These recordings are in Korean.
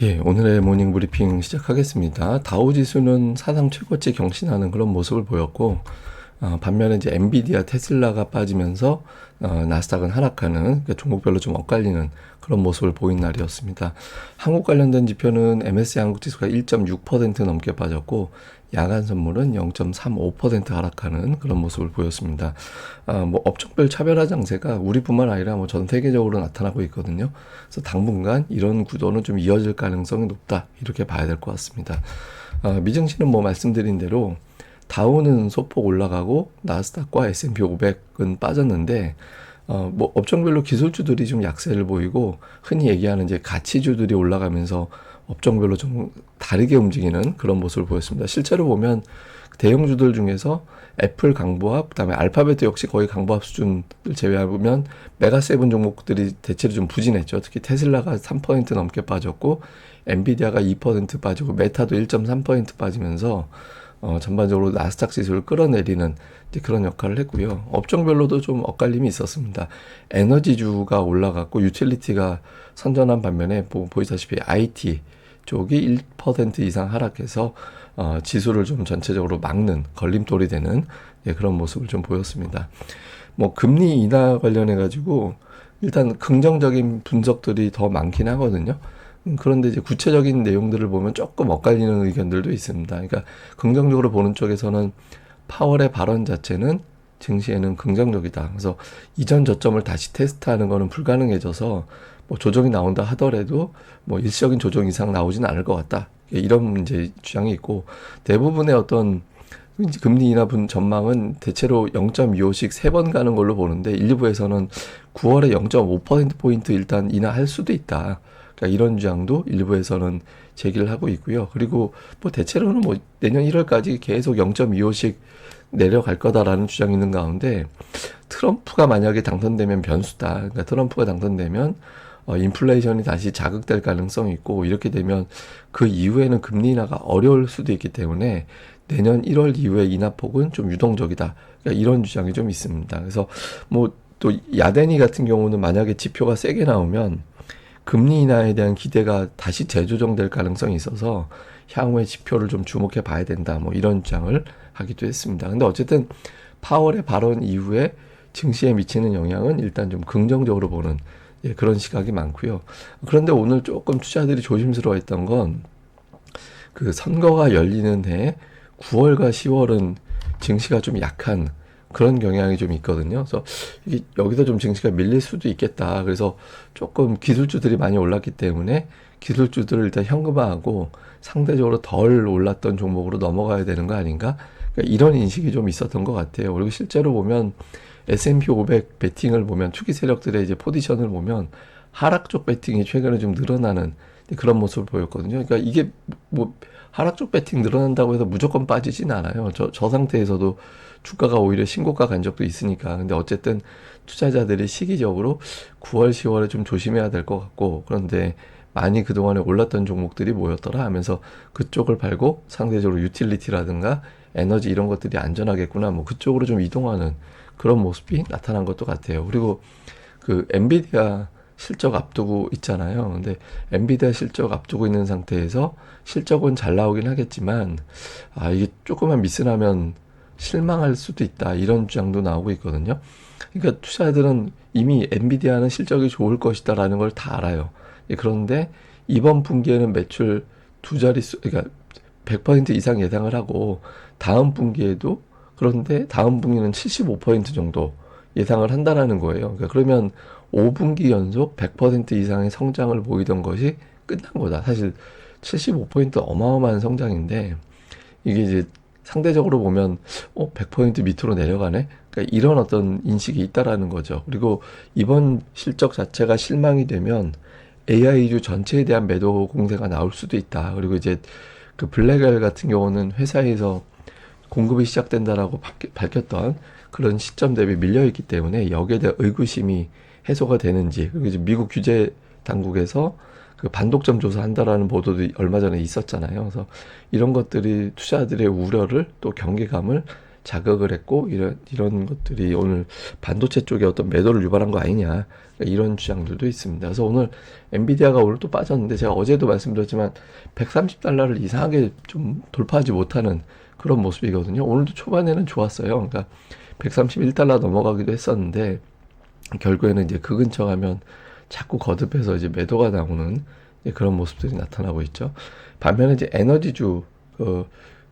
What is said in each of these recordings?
예, 오늘의 모닝 브리핑 시작하겠습니다. 다우 지수는 사상 최고치 경신하는 그런 모습을 보였고, 반면에 이제 엔비디아, 테슬라가 빠지면서 나스닥은 하락하는, 그러니까 종목별로 좀 엇갈리는 그런 모습을 보인 날이었습니다. 한국 관련된 지표는 MSCI 한국 지수가 1.6% 넘게 빠졌고, 야간 선물은 0.35% 하락하는 그런 모습을 보였습니다. 뭐 업종별 차별화 장세가 우리뿐만 아니라 뭐 전 세계적으로 나타나고 있거든요. 그래서 당분간 이런 구도는 좀 이어질 가능성이 높다, 이렇게 봐야 될 것 같습니다. 미증시는 뭐 말씀드린 대로 다우는 소폭 올라가고 나스닥과 S&P 500은 빠졌는데, 뭐 업종별로 기술주들이 좀 약세를 보이고, 흔히 얘기하는 이제 가치주들이 올라가면서 업종별로 좀 다르게 움직이는 그런 모습을 보였습니다. 실제로 보면 대형주들 중에서 애플 강보합, 그다음에 알파벳 역시 거의 강보합 수준을 제외하면 메가세븐 종목들이 대체로 좀 부진했죠. 특히 테슬라가 3% 넘게 빠졌고, 엔비디아가 2% 빠지고, 메타도 1.3% 빠지면서 전반적으로 나스닥 지수를 끌어내리는 이제 그런 역할을 했고요. 업종별로도 좀 엇갈림이 있었습니다. 에너지주가 올라갔고 유틸리티가 선전한 반면에 보이다시피 IT 쪽이 1% 이상 하락해서 지수를 좀 전체적으로 막는 걸림돌이 되는, 예, 그런 모습을 좀 보였습니다. 뭐 금리 인하 관련해 가지고 일단 긍정적인 분석들이 더 많긴 하거든요. 그런데 이제 구체적인 내용들을 보면 조금 엇갈리는 의견들도 있습니다. 그러니까 긍정적으로 보는 쪽에서는 파월의 발언 자체는 증시에는 긍정적이다. 그래서 이전 저점을 다시 테스트하는 것은 불가능해져서 뭐 조정이 나온다 하더라도 뭐 일시적인 조정 이상 나오지는 않을 것 같다, 이런 이제 주장이 있고, 대부분의 어떤 금리 인하 전망은 대체로 0.25씩 3번 가는 걸로 보는데, 일부에서는 9월에 0.5%포인트 일단 인하할 수도 있다, 그러니까 이런 주장도 일부에서는 제기를 하고 있고요. 그리고 뭐 대체로는 뭐 내년 1월까지 계속 0.25씩 내려갈 거다라는 주장이 있는 가운데, 트럼프가 만약에 당선되면 변수다. 그러니까 트럼프가 당선되면 인플레이션이 다시 자극될 가능성이 있고, 이렇게 되면 그 이후에는 금리 인하가 어려울 수도 있기 때문에 내년 1월 이후의 인하폭은 좀 유동적이다, 그러니까 이런 주장이 좀 있습니다. 그래서 뭐 또 야데니 같은 경우는 만약에 지표가 세게 나오면 금리 인하에 대한 기대가 다시 재조정될 가능성이 있어서 향후의 지표를 좀 주목해 봐야 된다, 뭐 이런 주장을 하기도 했습니다. 근데 어쨌든 파월의 발언 이후에 증시에 미치는 영향은 일단 좀 긍정적으로 보는, 예, 그런 시각이 많고요. 그런데 오늘 조금 투자들이 조심스러워했던 건 그 선거가 열리는 해 9월과 10월은 증시가 좀 약한 그런 경향이 좀 있거든요. 그래서 이게 여기서 좀 증시가 밀릴 수도 있겠다. 그래서 조금 기술주들이 많이 올랐기 때문에 기술주들을 일단 현금화하고 상대적으로 덜 올랐던 종목으로 넘어가야 되는 거 아닌가? 그러니까 이런 인식이 좀 있었던 것 같아요. 그리고 실제로 보면 S&P 500 베팅을 보면, 투기 세력들의 이제 포지션을 보면 하락 쪽 베팅이 최근에 좀 늘어나는 그런 모습을 보였거든요. 그러니까 이게 뭐 하락 쪽 베팅 늘어난다고 해서 무조건 빠지진 않아요. 저 상태에서도 주가가 오히려 신고가 간 적도 있으니까. 근데 어쨌든 투자자들이 시기적으로 9월, 10월에 좀 조심해야 될 것 같고, 그런데 많이 그동안에 올랐던 종목들이 뭐였더라 하면서 그쪽을 팔고 상대적으로 유틸리티라든가 에너지 이런 것들이 안전하겠구나, 뭐 그쪽으로 좀 이동하는 그런 모습이 나타난 것도 같아요. 그리고 그 엔비디아 실적 앞두고 있잖아요. 근데 엔비디아 실적 앞두고 있는 상태에서 실적은 잘 나오긴 하겠지만, 이게 조금만 미스나면 실망할 수도 있다, 이런 주장도 나오고 있거든요. 그러니까 투자자들은 이미 엔비디아는 실적이 좋을 것이다라는 걸 다 알아요. 그런데 이번 분기에는 매출 두 자릿수, 그러니까 100% 이상 예상을 하고, 다음 분기에도, 그런데 다음 분기는 75% 정도 예상을 한다라는 거예요. 그러니까 그러면 5분기 연속 100% 이상의 성장을 보이던 것이 끝난 거다. 사실 75% 어마어마한 성장인데, 이게 이제 상대적으로 보면 100% 밑으로 내려가네. 그러니까 이런 어떤 인식이 있다라는 거죠. 그리고 이번 실적 자체가 실망이 되면 AI주 전체에 대한 매도 공세가 나올 수도 있다. 그리고 이제 그 블랙엘 같은 경우는 회사에서 공급이 시작된다라고 밝혔던 그런 시점 대비 밀려있기 때문에 여기에 대한 의구심이 해소가 되는지, 그리고 이제 미국 규제 당국에서 그 반독점 조사한다라는 보도도 얼마 전에 있었잖아요. 그래서 이런 것들이 투자자들의 우려를, 또 경계감을 자극을 했고 이런 것들이 오늘 반도체 쪽에 어떤 매도를 유발한 거 아니냐, 그러니까 이런 주장들도 있습니다. 그래서 오늘 엔비디아가 오늘 또 빠졌는데 제가 어제도 말씀드렸지만 130달러를 이상하게 좀 돌파하지 못하는 그런 모습이거든요. 오늘도 초반에는 좋았어요. 그러니까 131달러 넘어가기도 했었는데 결국에는 이제 그 근처 가면 자꾸 거듭해서 이제 매도가 나오는 그런 모습들이 나타나고 있죠. 반면에 이제 에너지주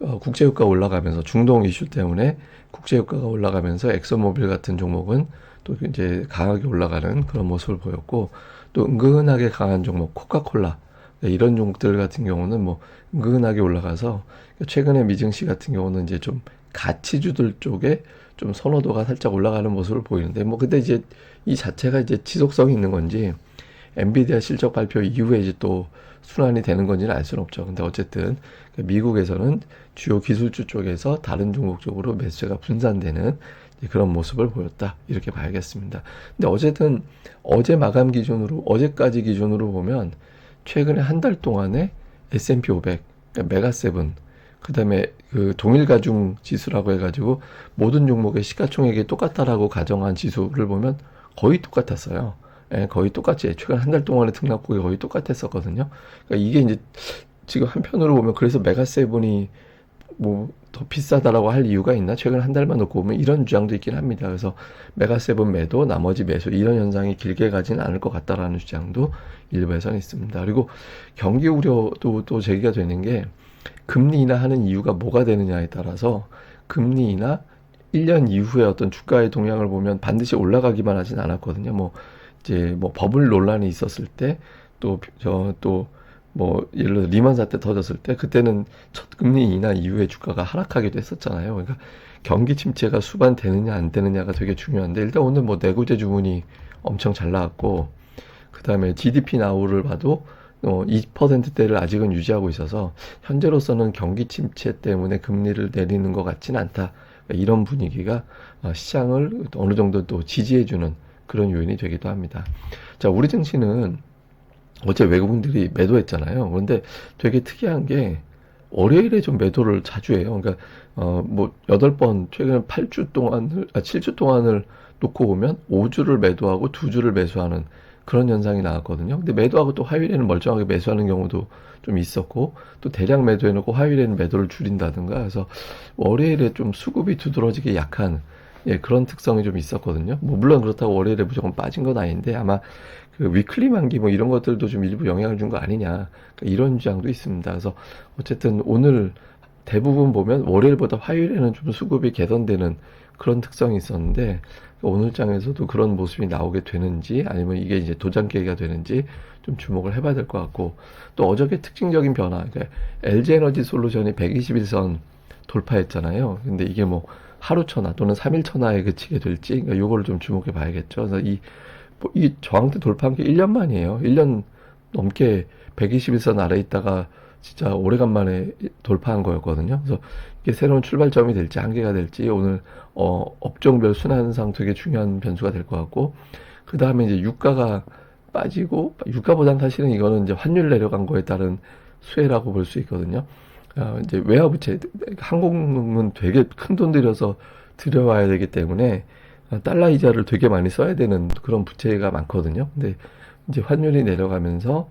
국제유가 올라가면서 중동 이슈 때문에 국제유가가 올라가면서 엑소모빌 같은 종목은 또 이제 강하게 올라가는 그런 모습을 보였고, 또 은근하게 강한 종목 코카콜라, 이런 종목들 같은 경우는 뭐 은근하게 올라가서 최근에 미증시 같은 경우는 이제 좀 가치주들 쪽에 좀 선호도가 살짝 올라가는 모습을 보이는데, 뭐 근데 이제 이 자체가 이제 지속성이 있는 건지 엔비디아 실적 발표 이후에 이제 또 순환이 되는 건지는 알 수는 없죠. 근데 어쨌든 미국에서는 주요 기술주 쪽에서 다른 종목 쪽으로 매수가 분산되는 그런 모습을 보였다, 이렇게 봐야겠습니다. 근데 어쨌든 어제 마감 기준으로, 어제까지 기준으로 보면 최근에 한 달 동안에 S&P 500, 메가세븐, 그 다음에 그 동일가중 지수라고 해가지고 모든 종목의 시가총액이 똑같다라고 가정한 지수를 보면 거의 똑같았어요. 예, 거의 똑같이 최근 한 달 동안의 등락폭이 거의 똑같았었거든요. 그러니까 이게 이제 지금 한편으로 보면 그래서 메가세븐이 뭐 더 비싸다라고 할 이유가 있나? 최근 한 달만 놓고 보면 이런 주장도 있긴 합니다. 그래서 메가세븐 매도, 나머지 매수, 이런 현상이 길게 가지는 않을 것 같다라는 주장도 일부에서는 있습니다. 그리고 경기 우려도 또 제기가 되는 게, 금리 인하하는 이유가 뭐가 되느냐에 따라서 금리 인하 1년 이후에 어떤 주가의 동향을 보면 반드시 올라가기만 하진 않았거든요. 뭐 이제 뭐 버블 논란이 있었을 때, 뭐 예를 들어 리만 사태 터졌을 때, 그때는 첫 금리 인하 이후에 주가가 하락하기도 했었잖아요. 그러니까 경기 침체가 수반되느냐 안 되느냐가 되게 중요한데, 일단 오늘 뭐 내구재 주문이 엄청 잘 나왔고, 그 다음에 GDP 나우를 봐도 2%대를 아직은 유지하고 있어서 현재로서는 경기 침체 때문에 금리를 내리는 것 같지는 않다, 이런 분위기가 시장을 어느 정도 또 지지해주는 그런 요인이 되기도 합니다. 자, 우리 증시는 어제 외국인들이 매도했잖아요. 그런데 되게 특이한 게 월요일에 좀 매도를 자주 해요. 그러니까 뭐 8번, 최근 7주 동안을 놓고 보면 5주를 매도하고 2주를 매수하는 그런 현상이 나왔거든요. 근데 매도하고 또 화요일에는 멀쩡하게 매수하는 경우도 좀 있었고, 또 대량 매도해놓고 화요일에는 매도를 줄인다든가 해서 월요일에 좀 수급이 두드러지게 약한, 예, 그런 특성이 좀 있었거든요. 뭐 물론 그렇다고 월요일에 무조건 빠진 건 아닌데, 아마 그 위클리 만기 뭐 이런 것들도 좀 일부 영향을 준 거 아니냐, 그러니까 이런 주장도 있습니다. 그래서 어쨌든 오늘 대부분 보면 월요일보다 화요일에는 좀 수급이 개선되는 그런 특성이 있었는데, 오늘 장에서도 그런 모습이 나오게 되는지, 아니면 이게 이제 도장깨기가 되는지 좀 주목을 해봐야 될 것 같고, 또 어저께 특징적인 변화, 그러니까 LG에너지 솔루션이 121선 돌파했잖아요. 근데 이게 뭐 하루 천하 또는 3일 천하에 그치게 될지, 그러니까 요거를 좀 주목해 봐야겠죠. 그래서 이 저항대 돌파한 게 1년 만이에요. 1년 넘게 121선 아래 있다가 진짜 오래간만에 돌파한 거였거든요. 그래서 이게 새로운 출발점이 될지 한계가 될지 오늘 업종별 순환상 되게 중요한 변수가 될 것 같고, 그 다음에 이제 유가가 빠지고, 유가보단 사실은 이거는 이제 환율 내려간 거에 따른 수혜라고 볼 수 있거든요. 이제 외화부채, 한국은 되게 큰 돈 들여서 들여와야 되기 때문에 달러 이자를 되게 많이 써야 되는 그런 부채가 많거든요. 근데 이제 환율이 내려가면서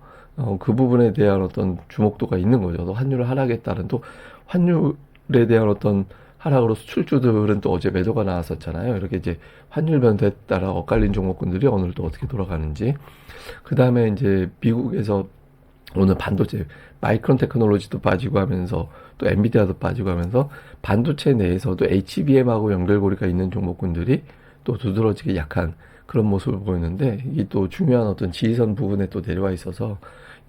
그 부분에 대한 어떤 주목도가 있는 거죠. 또 환율 하락에 따른, 또 환율에 대한 어떤 하락으로 수출주들은 또 어제 매도가 나왔었잖아요. 이렇게 이제 환율 변동에 따라 엇갈린 종목군들이 오늘 또 어떻게 돌아가는지. 그 다음에 이제 미국에서 오늘 반도체, 마이크론 테크놀로지도 빠지고 하면서 또 엔비디아도 빠지고 하면서 반도체 내에서도 HBM하고 연결고리가 있는 종목군들이 또 두드러지게 약한 그런 모습을 보였는데, 이게 또 중요한 어떤 지지선 부분에 또 내려와 있어서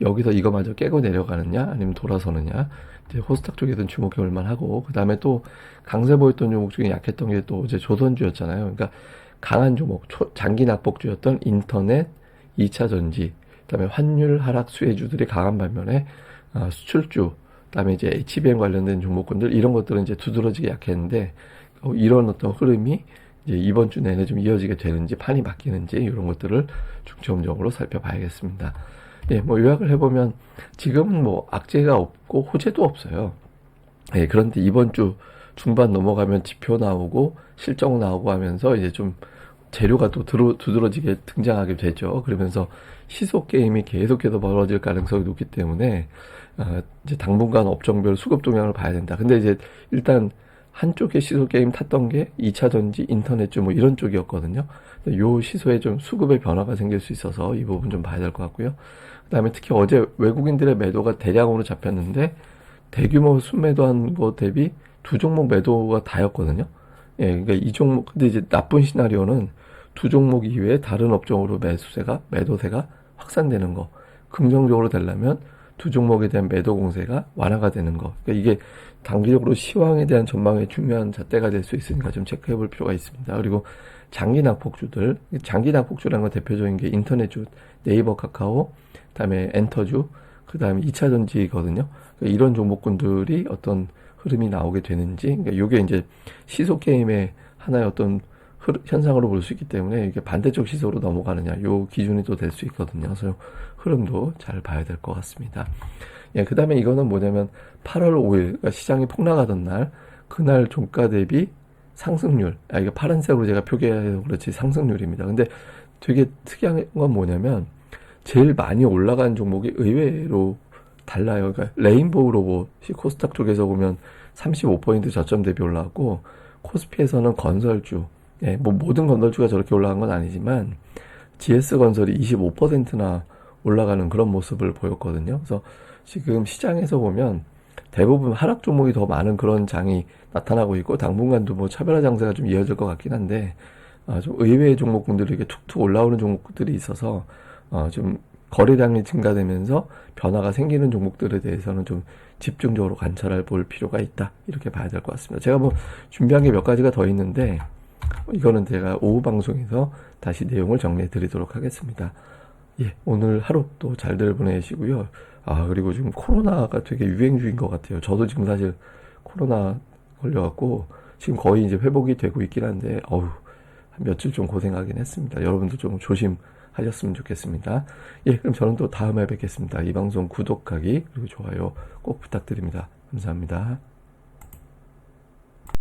여기서 이거마저 깨고 내려가느냐 아니면 돌아서느냐, 이제 호스닥 쪽에서는 주목해 볼 만하고, 그 다음에 또 강세 보였던 종목 중에 약했던 게 또 어제 조선주였잖아요. 그러니까 강한 종목, 장기 낙폭주였던 인터넷, 2차 전지, 그 다음에 환율 하락 수혜주들이 강한 반면에 수출주, 그 다음에 이제 HBM 관련된 종목군들, 이런 것들은 이제 두드러지게 약했는데, 이런 어떤 흐름이 이제 이번 주 내내 좀 이어지게 되는지, 판이 바뀌는지, 이런 것들을 중점적으로 살펴봐야겠습니다. 예, 뭐 요약을 해보면 지금은 뭐 악재가 없고 호재도 없어요. 예, 그런데 이번 주 중반 넘어가면 지표 나오고 실적 나오고 하면서 이제 좀 재료가 또 두드러지게 등장하게 되죠. 그러면서 시속 게임이 계속해서 벌어질 가능성이 높기 때문에 이제 당분간 업종별 수급 동향을 봐야 된다. 근데 이제 일단 한쪽에 시소 게임 탔던 게 2차 전지, 인터넷주 뭐 이런 쪽이었거든요. 요 시소에 좀 수급의 변화가 생길 수 있어서 이 부분 좀 봐야 될 것 같고요. 그다음에 특히 어제 외국인들의 매도가 대량으로 잡혔는데 대규모 순매도한 것 대비 두 종목 매도가 다였거든요. 예, 그러니까 이 종목, 근데 이제 나쁜 시나리오는 두 종목 이외에 다른 업종으로 매도세가 확산되는 거. 긍정적으로 되려면 두 종목에 대한 매도 공세가 완화가 되는 거. 그러니까 이게 단기적으로 시황에 대한 전망의 중요한 잣대가 될 수 있으니까 좀 체크해 볼 필요가 있습니다. 그리고 장기 낙폭주라는 건 대표적인 게 인터넷주, 네이버, 카카오, 그다음에 엔터주, 그다음에 2차 전지거든요. 그러니까 이런 종목군들이 어떤 흐름이 나오게 되는지, 그러니까 이게 이제 시소 게임의 하나의 어떤 현상으로 볼 수 있기 때문에 이게 반대쪽 시소로 넘어가느냐, 요 기준이 또 될 수 있거든요. 그래서 흐름도 잘 봐야 될 것 같습니다. 예, 그 다음에 이거는 뭐냐면 8월 5일, 그러니까 시장이 폭락하던 날, 그날 종가 대비 상승률, 이거 파란색으로 제가 표기해서 그렇지 상승률입니다. 근데 되게 특이한 건 뭐냐면 제일 많이 올라간 종목이 의외로 달라요. 그러니까 레인보우 로봇이 코스닥 쪽에서 보면 35% 저점 대비 올라왔고, 코스피에서는 건설주, 예, 뭐 모든 건설주가 저렇게 올라간 건 아니지만 GS건설이 25%나 올라가는 그런 모습을 보였거든요. 그래서 지금 시장에서 보면 대부분 하락 종목이 더 많은 그런 장이 나타나고 있고, 당분간도 뭐 차별화 장세가 좀 이어질 것 같긴 한데, 좀 의외의 종목군들이 이렇게 툭툭 올라오는 종목들이 있어서 좀 거래량이 증가되면서 변화가 생기는 종목들에 대해서는 좀 집중적으로 관찰해 볼 필요가 있다, 이렇게 봐야 될 것 같습니다. 제가 뭐 준비한 게 몇 가지가 더 있는데 이거는 제가 오후 방송에서 다시 내용을 정리해 드리도록 하겠습니다. 예, 오늘 하루 또 잘들 보내시고요. 그리고 지금 코로나가 되게 유행 중인 것 같아요. 저도 지금 사실 코로나 걸려갖고 지금 거의 이제 회복이 되고 있긴 한데, 한 며칠 좀 고생하긴 했습니다. 여러분도 좀 조심하셨으면 좋겠습니다. 예, 그럼 저는 또 다음에 뵙겠습니다. 이 방송 구독하기 그리고 좋아요 꼭 부탁드립니다. 감사합니다.